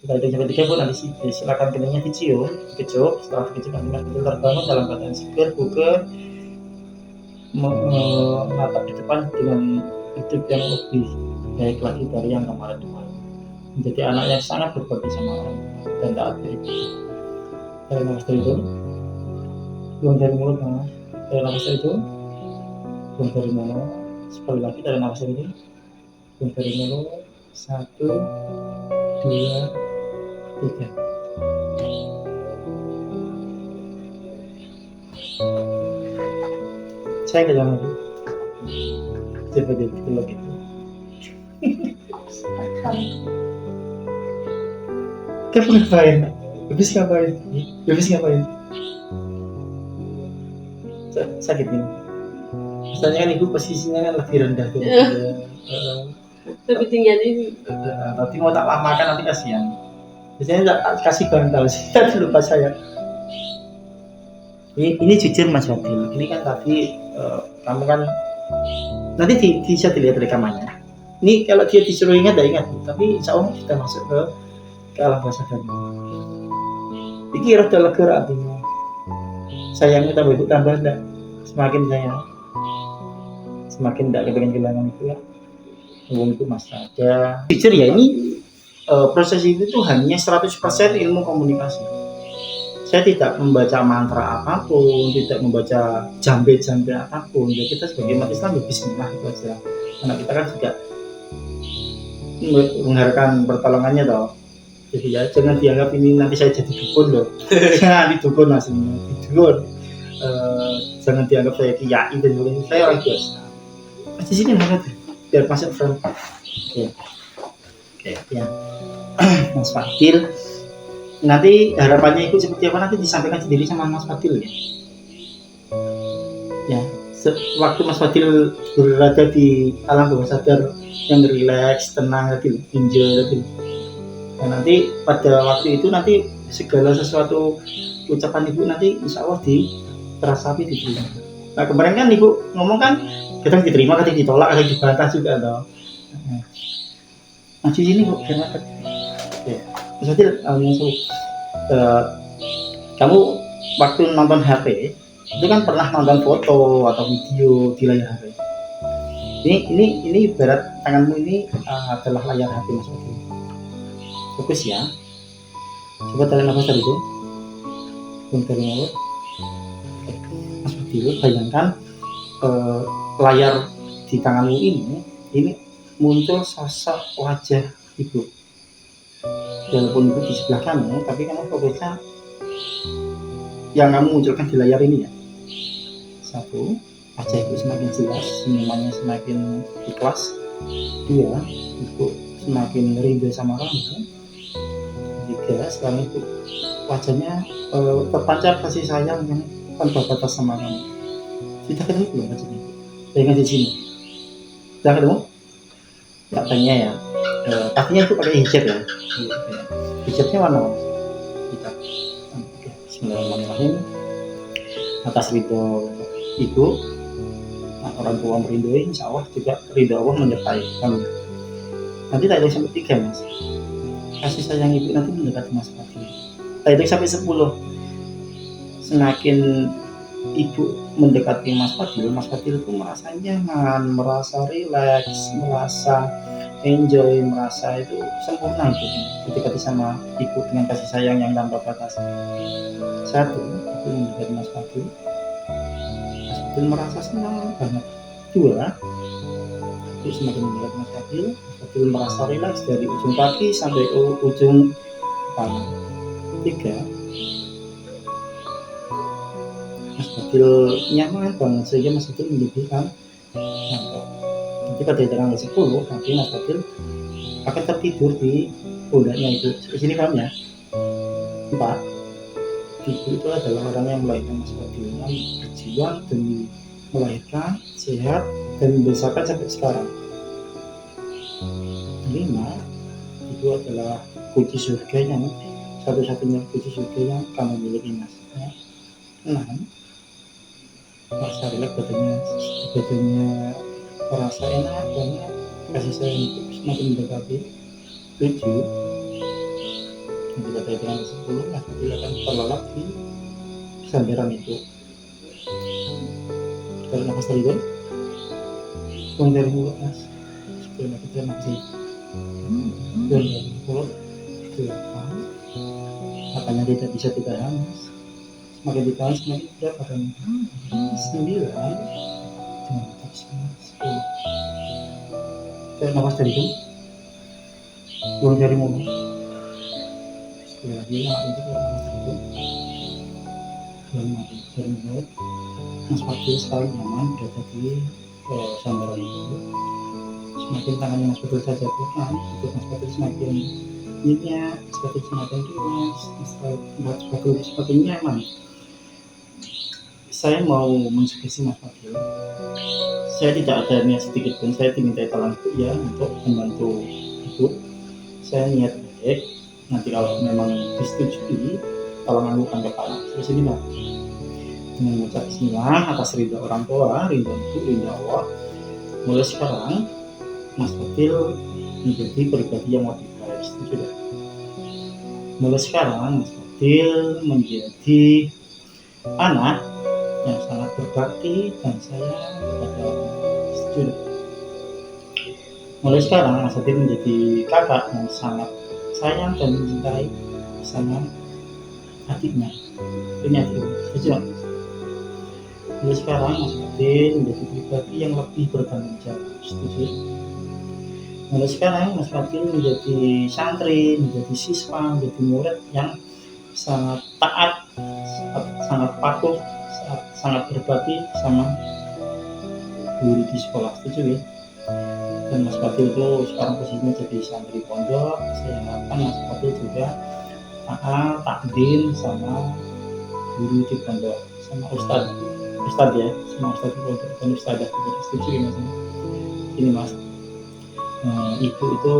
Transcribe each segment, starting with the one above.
Kita hitung sampai 3 Bu, nanti silakan keningnya dicium, dikecup. Setelah dikecup nanti Mas Fatil terbangun dalam keadaan segar, bugar, menatap ke depan dengan hidup yang lebih baik lagi dari yang kemarin. Menjadi anak yang sangat berbakti sama orang dan taat beribadah. Tarik nafas dari hidung, buang dari mulut Mas. Tarik nafas dari hidung, buang dari mulut. Sekali lagi tarik nafas dari hidung, buang dari mulut. 1, 2, 3. Saya nggak jangan lagi. Coba dulu gitu. Kamu ngapain? Habis ngapain? Sakit ini. Misalnya kan ibu posisinya kan lebih rendah tuh. Lebih tinggi ini. Nanti mau tak lamakan nanti kasihan. Biasanya kasih bantal sih. Tadi lupa saya. Ini jujur Mas Fatil. Ini kan tadi kamu kan nanti bisa dilihat rekamannya. Ini kalau dia disuruh ingat, tidak ingat. Tapi insya Allah sudah masuk ke alam bawah sadar. Ini rada lega artinya. Sayangnya tambah enggak. Semakin sayang, semakin tidak kepengen kehilangan itu ya. Itu Mas ada. Jujur ya ini proses itu tuh hanya 100% ilmu komunikasi. Saya tidak membaca mantra apapun, tidak membaca jambe-jambe apapun. Ya kita sebagai umat Islam ya bismillah itu aja. Karena kita kan juga mengharapkan pertolongannya toh. Jadi ya jangan dianggap ini nanti saya jadi dukun loh. Jangan didukun aslinya, didukun. Jangan dianggap saya kiai dan sebagainya. Saya orang biasa. Di sini banget biar masuk frame. Oke, ya. Mas Fatil. Nanti harapannya Ibu seperti apa nanti disampaikan sendiri sama Mas Fatil ya. Ya, waktu Mas Fatil berada di alam bawah sadar yang rileks, tenang, enjoy. Nah, nanti pada waktu itu nanti segala sesuatu ucapan Ibu nanti insya Allah ditersapi diterima. Nah kemarin kan Ibu ngomong kan kadang diterima, kadang ditolak, kadang dibantah juga toh. Nah di sini Bu, gimana? Ya, Mas Fatil, kamu waktu nonton HP itu kan pernah nonton foto atau video di layar HP. Ini ibarat tanganmu ini adalah layar HP Mas Fatil. Fokus ya. Coba tarik nafas dari itu. Dari mulut. Mas Fatil, bayangkan layar di tanganmu ini muncul sosok wajah Ibu. Walaupun Ibu di sebelah kamu, tapi kamu fokusnya yang kamu munculkan di layar ini ya. 1, wajah Ibu semakin jelas, semuanya semakin ikhlas. 2, Ibu semakin rindu sama kamu. 3, sekarang Ibu wajahnya terpancar kasih sayang yang tanpa batas sama kamu. Sudah ketemu belum wajahnya? Bayangkan di sini. Sudah ketemu? Tak tanya ya. Kakinya Ibu pakai hijab ya. Hijabnya warna apa? Hitam. Oke. Bismillahirrahmanirrahim. Atas ridho Ibu, orang tua merindui, insya Allah juga ridho Allah menyertai kamu. Nanti tak hitung sampai 3 Mas. Kasih sayang Ibu nanti mendekati Mas Fatil. Tak hitung sampai 10. Semakin Ibu mendekati Mas Fatil itu merasa nyaman, merasa rileks, merasa enjoy, merasa itu sempurna itu didekati sama Ibu dengan kasih sayang yang tanpa batas. 1, Ibu mendekati Mas Fatil merasa senang banget. 2, Ibu semakin mendekati Mas Fatil merasa rileks dari ujung kaki sampai ke ujung kepala. 3, Mas Fatil nyaman banget sehingga Mas Fatil menjadikan nanti pada tanggal 10 nanti Mas Fatil akan tertidur di pundaknya Ibu. Sini paham ya? 4, Ibu itu adalah orang yang melahirkan Mas Fatil, yang berjuang demi melahirkan, sehat dan membesarkan sampai sekarang. 5, Ibu adalah kunci surga yang satu-satunya kunci surga yang kamu miliki Mas. 6, merasa rileks badannya merasa enak banget, kasih sayang Ibu semakin mendekati. 7, Ketika saya dengan 10 Mas Fatil akan terlelap di sandaran itu. Tarik nafas dari hidung, buang dari mulut Mas. Sebelum kita nafas buang dari mulut, 8. Makanya tidak bisa ditahan Mas. Semakin ditahan semakin berat badannya. 9. Jangan lepas Mas. 10. Tarik nafas dari hidung, buang dari mulut. Sekali lagi makin itu tarik nafas dari hidung, buang dari mulut. Mas Fatil sekarang nyaman berada di sandaran itu. Semakin tangannya Mas Fatil saya jatuhkan, itu Mas Fatil semakin nyenyak, Mas Fatil semakin rileks, Mas Fatil semakin nyaman. Saya mau mensugesti Mas Fatil, saya tidak ada niat sedikit pun saya dimintai tolong itu ya untuk membantu ibu. Saya niat baik, nanti kalau memang disetujui tolong anggukan kepala terus ini Mbak, dengan mengucap bismillah atas ridha orang tua, ridha ibu, ridha Allah. Mulai sekarang Mas Fatil menjadi pribadi yang lebih baik. Setuju tidak? Mulai sekarang Mas Fatil menjadi anak yang sangat berbakti dan sayang kepada orang tua. Setuju tidak? Mulai sekarang Mas Fatil menjadi kakak yang sangat sayang dan mencintai sama adiknya. Ini adik. Setuju tidak? Mulai sekarang Mas Fatil menjadi pribadi yang lebih bertanggung jawab. Setuju? Mulai sekarang Mas Fatil menjadi santri, menjadi siswa, menjadi murid yang sangat taat, sangat patuh, sangat berbakti sama guru di sekolah. Setuju ya? Dan Mas Fatil itu sekarang posisinya jadi santri pondok. Saya harapkan Mas Fatil juga taat, takdim sama guru di pondok, sama ustadz ya, sama ustadz di pondok dan ustadzah juga. Setuju ya Mas? Ini Mas, ibu itu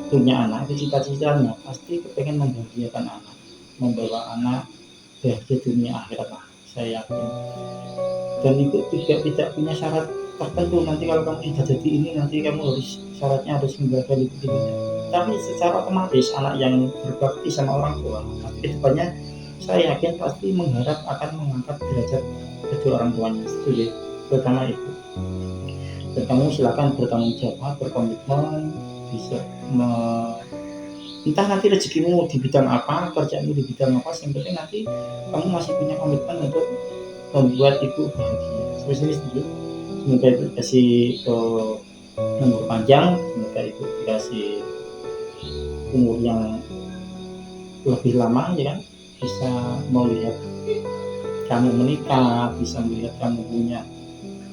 punya anak, itu cita-citanya pasti kepengen membahagiakan anak, membawa anak bahagia dunia akhirat lah, saya yakin. Dan itu tidak punya syarat tertentu, nanti kalau kamu sudah jadi ini nanti kamu harus syaratnya harus membahagiakan ibu dunia. Tapi secara otomatis anak yang berbakti sama orang tua nanti kedepannya saya yakin pasti mengharap akan mengangkat derajat kedua orang tuanya. Setuju, terutama ibu. Dan kamu silakan bertanggung jawab, berkomitmen, bisa entah nanti rezekimu di bidang apa, kerjaanmu di bidang apa, yang penting nanti kamu masih punya komitmen untuk membuat ibu bahagia. Seperti setuju. Semoga ibu dikasih umur panjang, semoga ibu dikasih umur yang lebih lama ya kan, bisa melihat kamu menikah, bisa melihat kamu punya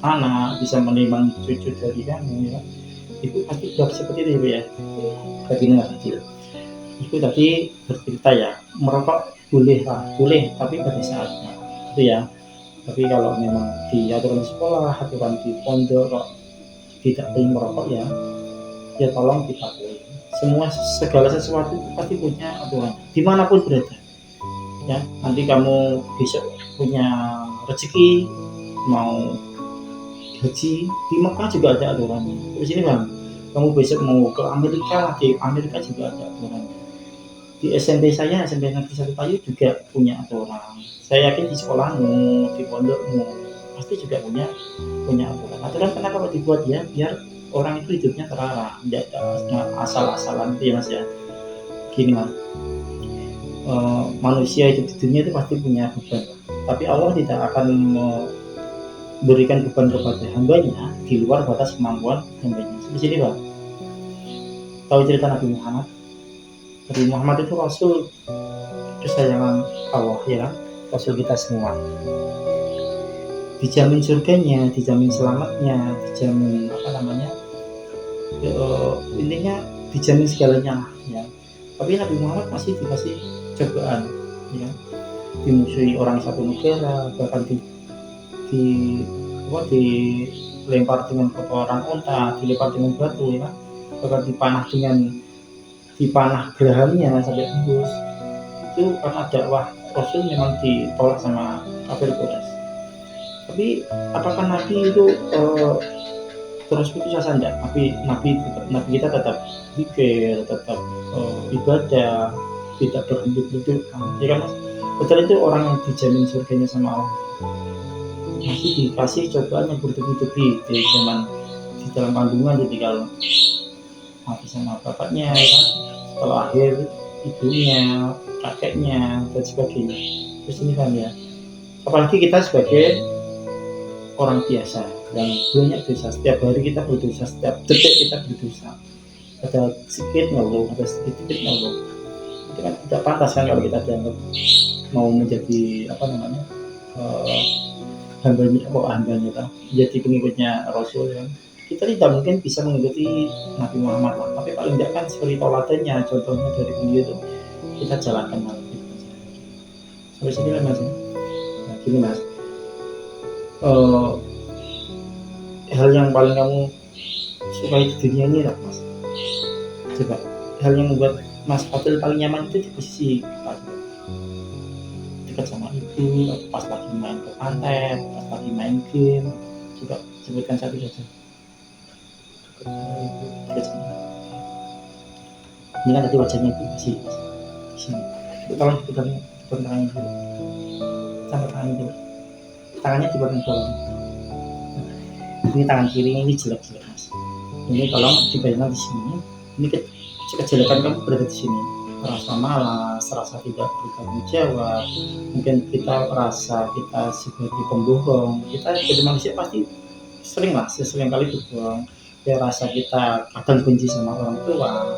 anak, bisa menimang cucu dari kamu ya. Itu pasti berat seperti itu ya. Bagi nggak kecil. Itu tadi bercerita ya, merokok boleh tapi pada saatnya itu ya. Tapi kalau memang di aturan sekolah, aturan di pondok kok tidak boleh merokok ya tolong dipatuhi. Segala sesuatu itu pasti punya aturan dimanapun berada ya. Nanti kamu besok punya rezeki mau haji di Mekah juga ada aturannya. Terus ini Bang, kamu besok mau ke Amerika, di Amerika juga ada aturannya. Di SMP saya, SMP Negeri 1 Payu juga punya aturan. Saya yakin di sekolahmu, di pondokmu pasti juga punya aturan. Aturan kenapa kok dibuat ya? Biar orang itu hidupnya terarah, tidak asal-asalan itu ya Mas ya. Gini Mas, manusia hidup di dunia itu pasti punya beban, tapi Allah tidak akan memberikan beban kepada hambanya di luar batas kemampuan hambanya. Di sini Pak, tahu cerita Nabi Muhammad? Nabi Muhammad itu Rasul kesayangan Allah ya, Rasul kita semua. Dijamin surganya, dijamin selamatnya, dijamin intinya dijamin segalanya ya. Tapi Nabi Muhammad masih dikasih cobaan ya, dimusuhi orang satu negara, bahkan dilempar dengan kotoran unta, dilempar dengan batu ya, bahkan dipanah gerahamnya sampai tembus. Itu karena dakwah Rasul memang ditolak sama kafir Quraisy. Tapi apakah Nabi itu terus putus asa enggak, nabi kita tetap zikir, tetap ibadah, tidak berhenti ya kan Mas. Padahal itu orang yang dijamin surganya sama Allah, masih dikasih cobaan yang bertubi-tubi dari zaman di dalam kandungan, jadi kalau mati sama bapaknya ya kan, setelah lahir ibunya, kakeknya dan sebagainya. Terus ini kan ya, apalagi kita sebagai orang biasa yang banyak dosa, setiap hari kita berdosa, setiap detik kita berdosa, ada sedikit ngeluh, ada sedikit ngeluh, itu kan tidak pantas kan kalau kita dianggap mau menjadi apa namanya hambanya kan, jadi pengikutnya Rasul ya. Kita tidak mungkin bisa mengikuti Nabi Muhammad lah, tapi paling tidak kan seperti toladannya, contohnya dari beliau itu kita jalankan hal itu. Sampai sini lah Mas ya. Nah, gini Mas, hal yang paling kamu sukai di dunia ini lah Mas, coba hal yang membuat Mas Fadil paling nyaman itu di posisi apa? Dekat sama ibu, pas lagi main ke pantai, pas lagi main game, coba sebutkan satu saja. Dekat sama ibu. Ini kan tadi wajahnya ibu masih di sini. Tolong dipegang tangannya dulu, sampai tangannya dulu, tangannya di bagian bawah. Ini tangan kiri ini jelek-jelek Mas. Ini tolong dibayangkan di sini. Ini kejelekan kamu berada di sini. Rasa malas, rasa tidak bertanggung jawab. Mungkin kita rasa kita sebagai pembohong. Kita jadi manusia pasti sering lah, sesering kali berbohong. Ya rasa kita kadang benci sama orang tua.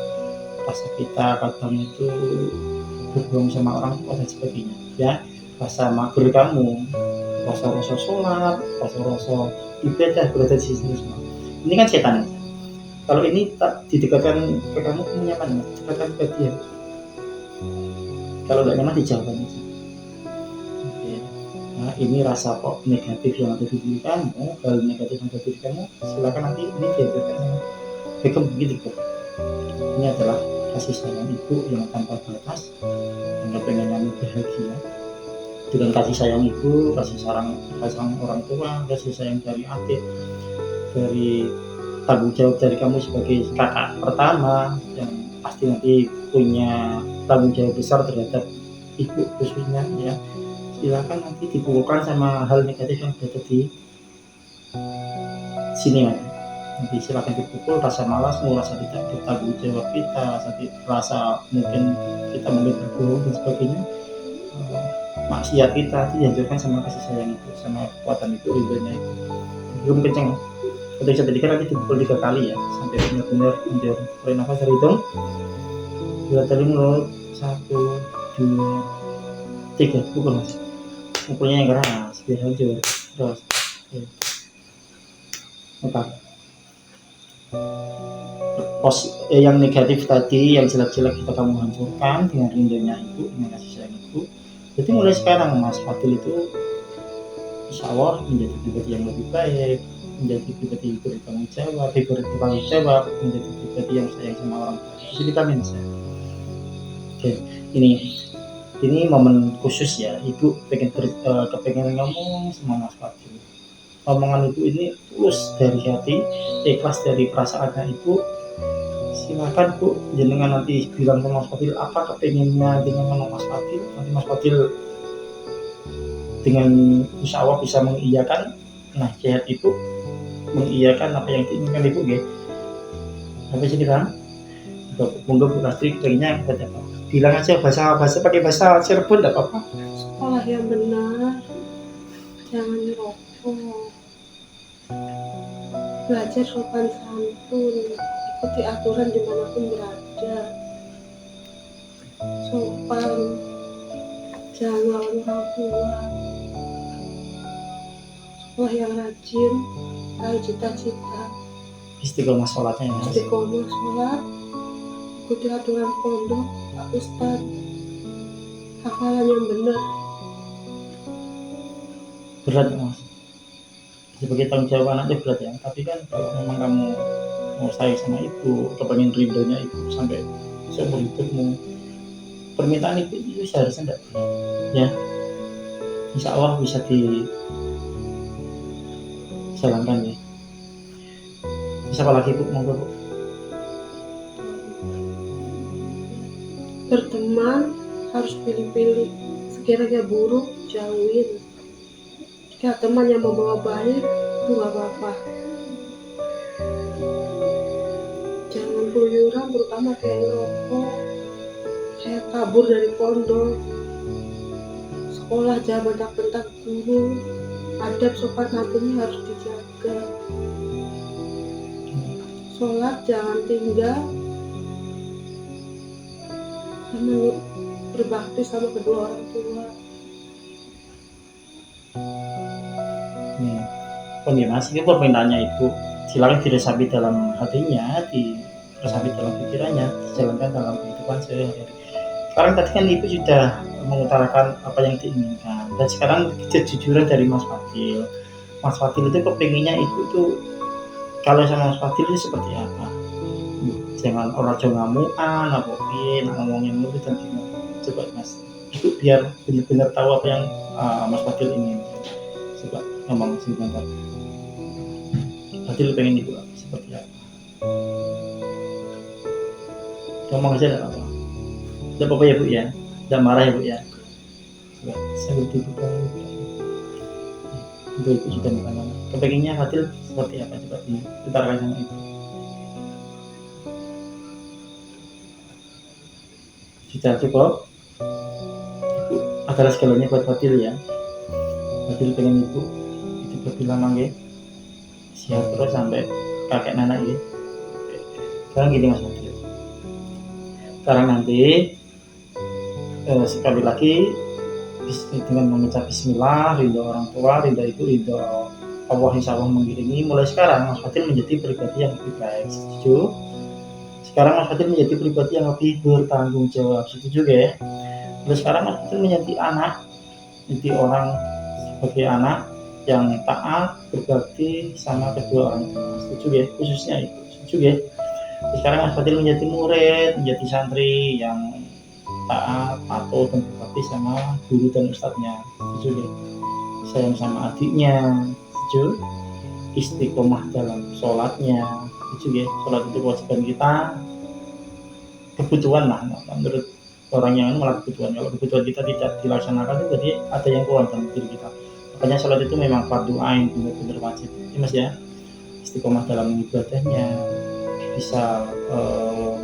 Rasa kita kadang itu berbohong sama orang tua dan sebagainya. Ya, rasa mager kamu, rasa sholat, rasa ibadah berada di sini semua. Ini kan setan aja. Kalau ini tak didekatkan ke kamu nyaman, dekatkan ke dia. Kalau tidak nyaman dijauhkan aja. Oke. Nah, ini rasa kok negatif yang ada di diri kamu, hal negatif yang ada di diri kamu, silakan nanti ini diajarkan sama Beckham begitu kok. Ini adalah kasih sayang ibu yang tanpa batas, yang pengen kamu bahagia. Dengan kasih sayang ibu, kasih sayang orang tua, kasih sayang dari adik, dari tanggung jawab dari kamu sebagai kakak pertama yang pasti nanti punya tanggung jawab besar terhadap ibu khususnya ya. Silakan nanti dipukulkan sama hal negatif yang ada di sini ya. Nanti silakan dipukul rasa malasmu, rasa tidak bertanggung jawab kita, rasa mungkin kita berbohong dan sebagainya. Maksiat kita dihancurkan sama kasih sayang itu, sama kekuatan itu, ridhonya itu. Belum kenceng. Ketika bisa tadi nanti dipukul 3 kali ya, sampai benar-benar hancur. Tarik nafas dari hidung. 2 dari mulut. 1, 2, 3. Pukul Mas. Pukulnya yang keras biar hancur. Terus. Oke. Yang negatif tadi, yang jelek-jelek kita kamu hancurkan dengan rindunya ibu, dengan kasih sayang ibu. Jadi mulai sekarang Mas Fadil itu insya Allah menjadi pribadi yang lebih baik, menjadi pribadi yang bertanggung jawab, menjadi pribadi yang sayang sama orang tua. Jadi kami saya. Oke, ini momen khusus ya, ibu kepengen ngomong sama Mas Fadil. Omongan ibu ini tulus dari hati, ikhlas dari perasaannya ibu. Silakan Bu, jenengan nanti bilang ke Mas Fadil apa kepengennya dengan ngomong Mas Fadil. Nanti Mas Fadil dengan insya Allah bisa mengiyakan nasihat ibu, mengiyakan apa yang diinginkan ibu ya. Sampai sini kan? Monggo Bu Lastri, kayaknya kita dapat. Bilang aja bahasa pakai bahasa Cirebon tidak apa-apa. Sekolah yang benar, jangan merokok, belajar sopan santun, ikuti aturan dimanapun berada, sopan, jangan lawan orang tua, sekolah yang rajin, raih cita-cita, Istiqomah sholatnya ya. istiqomah sholat, ikuti aturan pondok, Pak Ustadz, hafalan yang benar. Berat Mas. Sebagai tanggung jawab anaknya berat ya. Tapi kan kalau memang kamu mau sayang sama ibu, kepengen ridhonya ibu sampai seumur hidupmu, permintaan ibu itu seharusnya tidak berat ya. Insya Allah bisa dijalankan ya. Bisa apa lagi Bu? Monggo Bu. Berteman harus pilih-pilih. Sekiranya buruk, jauhin. Jika teman yang membawa baik, itu nggak apa-apa. Jangan keluyuran, terutama kayak ngerokok, kayak kabur dari pondok. Sekolah jangan bentak-bentak guru. Adab sopan santunnya harus dijaga. Sholat jangan tinggal. Sama berbakti sama kedua orang tua. Nih, Mas, ini permintaannya Ibu. Silakan diresapi dalam hatinya, diresapi dalam pikirannya, dijalankan dalam kehidupan sehari-hari. Sekarang tadi kan Ibu sudah mengutarakan apa yang diinginkan. Dan sekarang kejujuran dari Mas Fadil. Mas Fadil itu kepinginnya Ibu tuh kalau sama Mas Fadil itu seperti apa? Jangan orang ngamuan, apa piye, ngomongin mulu dan gimana. Coba Mas, Ibu biar benar-benar tahu apa yang Mas Fadil ingin. Coba ngomong sebentar. Fadil pengen Ibu seperti apa? Ngomong aja enggak apa. Tidak apa-apa ya Bu ya. Tidak marah ya Bu ya. Coba sambil dibuka. Ibu sudah makan. Kepengennya Fadil seperti apa? Coba diutarakan sama Ibu. Sudah cukup. Ibu adalah segalanya buat Fadil ya. Fadil pengen Ibu itu lebih lama ya. Sehat terus sampai kakek nenek ya. Sekarang gini Mas Fadil. Sekarang nanti sekali lagi dengan mengucap bismillah, ridho orang tua, ridho ibu, ridho Allah insya Allah mengiringi. Mulai sekarang Mas Fadil menjadi pribadi yang lebih baik. Setuju? Sekarang Mas Fadil menjadi pribadi yang lebih bertanggung jawab. Setuju ya? Mulai sekarang Mas Fadil menjadi anak, menjadi orang sebagai anak yang taat, berbakti sama kedua orang tua. Setuju ya? Khususnya itu. Setuju ya? Sekarang Mas Fadil menjadi murid, menjadi santri yang taat, patuh dan berbakti sama guru dan ustadznya. Setuju ya? Sayang sama adiknya. Setuju? Istiqomah dalam sholatnya. Setuju ya? Sholat itu kewajiban kita, kebutuhan lah. Menurut orang yang malah kebutuhan. Kalau kebutuhan kita tidak dilaksanakan itu berarti ada yang kurang dalam diri kita. Makanya sholat itu memang fardu ain, benar-benar wajib. Ya Mas ya? Istiqomah dalam ibadahnya, bisa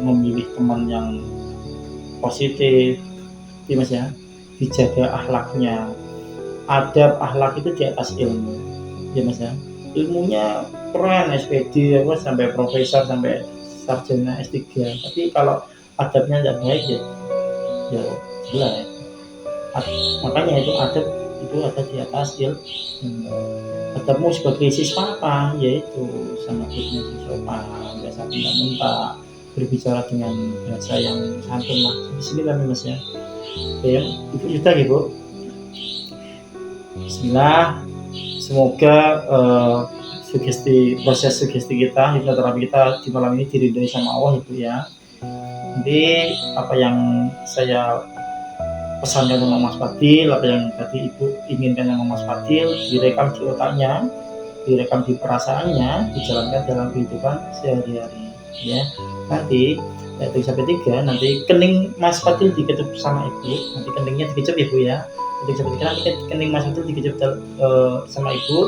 memilih teman yang positif, ya Mas ya, dijaga akhlaknya. Adab akhlak itu di atas ilmu, ya Mas ya. Ilmunya keren, SPD apa sampai profesor sampai sarjana S3. Tapi kalau adabnya tidak baik ya jelek. Makanya itu adab itu ada di atas ilmu. Adabmu sebagai siswa apa? Yaitu sama gurnya sopan, biasa minta berbicara dengan bahasa yang santun lah. Bismillah Mas ya. Ya, Ibu sudah ya Bu. Bismillah. Semoga proses sugesti kita, hipnoterapi kita di malam ini diridhoi sama Allah Ibu ya. Nanti apa yang saya pesankan sama Mas Fadil, apa yang tadi Ibu inginkan sama Mas Fadil, direkam di otaknya, direkam di perasaannya, dijalankan dalam kehidupan sehari-hari ya. Nanti 1 sampai 3 nanti kening Mas Fadil dikecup sama Ibu, nanti keningnya dikecup ya Bu ya. 1 sampai 3 nanti kening Mas Fadil dikecup sama Ibu.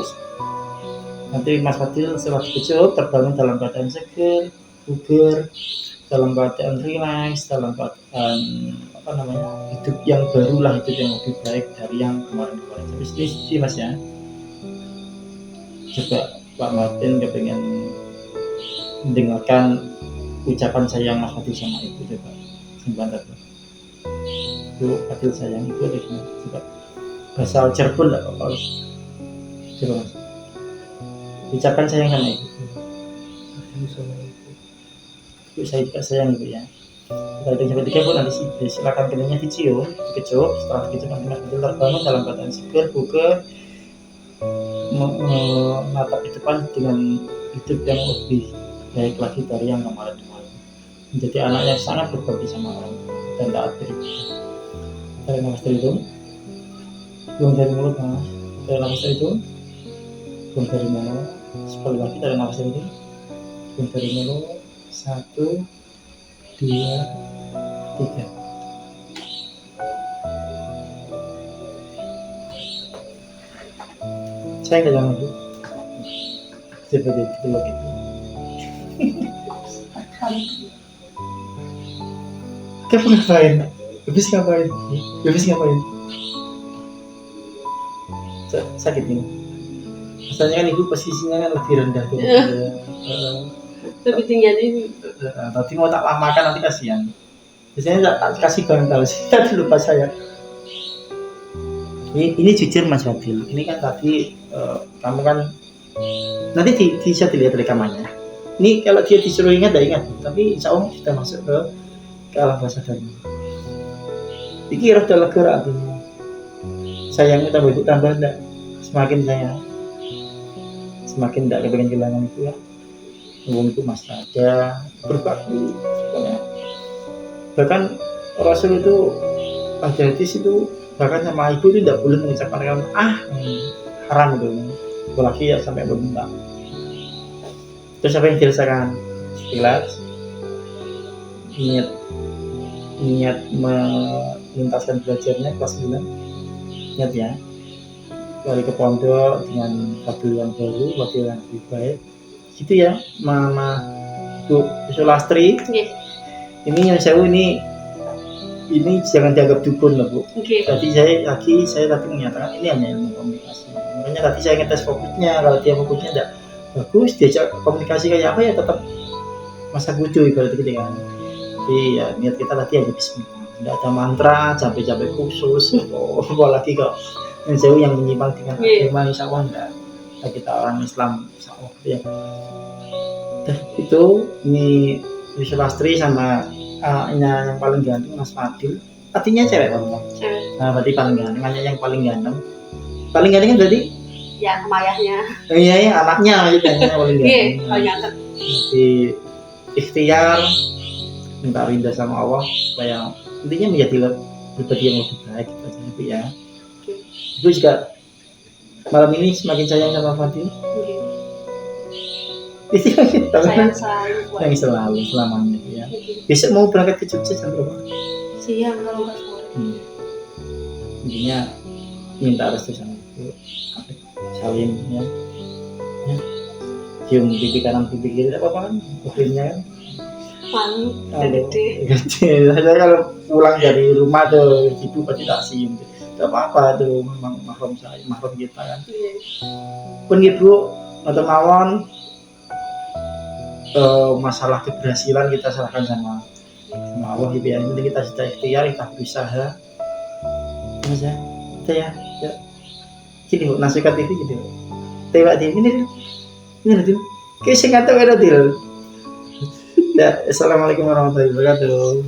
Nanti Mas Fadil setelah dikecup terbangun dalam keadaan seger, bugar, dalam keadaan relax, dalam keadaan hidup yang baru lah, hidup yang lebih baik dari yang kemarin-kemarin. Tapi setuju Mas ya. Coba Pak Martin kepengen mendengarkan ucapan sayang Mas Fadil sama Ibu, coba sebentar Bu. Fadil sayang Ibu ada gimana? Coba bahasa Cirebon lah Pak. Coba Mas, ucapan sayang sama Ibu. Ibu saya juga sayang Ibu ya. Kita hitung sampai 3 Bu, nanti silakan keningnya dicium, dikecup. Setelah dikecup nanti Mas Fadil terbangun dalam keadaan segar, bugar, menatap ke depan dengan hidup yang lebih baik lagi dari yang kemarin-kemarin. Menjadi anak yang sangat berbakti sama orang tua dan taat beribadah. Tarik nafas dari hidung, buang dari mulut Mas. Tarik nafas dari hidung, buang dari mulut. Sekali lagi tarik nafas dari hidung, Bentar ini lo 1, 2, 3. Saya nggak jangan dulu. Seperti itu gitu. Kamu ngapain? Habis ngapain? Sakit ini. Misalnya kan ibu posisinya kan lebih rendah tuh. Lebih tinggi ini. Tadi mau tak lamakan nanti kasihan. Biasanya tak kasih bantal sih. Tadi lupa saya. Ini jujur Mas Fadil. Ini kan tadi kamu kan nanti bisa dilihat rekamannya. Ini kalau dia disuruh ingat, tidak ingat. Tapi insya Allah sudah masuk ke alam bawah sadar. Iki rada lega artinya. Sayangnya tambah ibu tambah enggak. Semakin sayang. Semakin tidak kepengen kehilangan itu ya. Ngomong itu mas ada berbakti. Bahkan Rasul itu pada hadis itu bahkan sama ibu itu tidak boleh mengucapkan kalimat haram itu. Apalagi ya sampai berminta. Terus apa yang dirasakan? Sekilas niat menuntaskan belajarnya kelas 9, niat ya, balik ke pondok dengan fadil yang baru, fadil yang lebih baik gitu ya Mama Bu Sulastri. Ini yang saya ini jangan dianggap dukun loh Bu. Tadi saya tadi menyatakan ini hanya ilmu komunikasi. Makanya tadi saya ngetes fokusnya, kalau dia fokusnya tidak bagus, diajak komunikasi kayak apa ya tetap masa kucu ibarat gitu kan. Jadi ya niat kita tadi aja bismillah. Tidak ada mantra, capek-capek khusus, apalagi kok yang menyimpang dengan agama insya Allah enggak. Kita orang Islam insya Allah ya. Itu ini Sulastri sama yang paling ganteng Mas Fadil. Artinya cewek Bang. Cewek. Nah, berarti paling ganteng, hanya yang paling ganteng. Paling ganteng kan berarti? Ya, ayahnya. Iya, anaknya gitu yang paling ganteng. Iya, paling ganteng. Jadi ikhtiar minta ridha sama Allah supaya intinya menjadi pribadi yang lebih baik gitu aja Ibu ya. Ibu juga malam ini semakin sayang sama Fadil. Sayang selalu selamanya ya. Besok mau berangkat ke Jogja jam berapa? Siang kalau nggak sore. Intinya minta restu sama Ibu. Salim ya. Cium pipi kanan pipi kiri tidak apa-apa kan? Muslimnya kan? Malu, gede. Saya kalau pulang dari rumah tuh ibu pasti tak cium. Tidak apa-apa tuh, memang mahram kita kan. Pun ibu atau mawon masalah keberhasilan kita serahkan sama Allah gitu ya. Yang penting kita sudah ikhtiar, kita berusaha. Mas ya, kita ya. Gini Bu, Nasuka TV gitu. Tewak TV ini tuh. Kayak sing ngatur ada deal. Ya, assalamualaikum warahmatullahi wabarakatuh.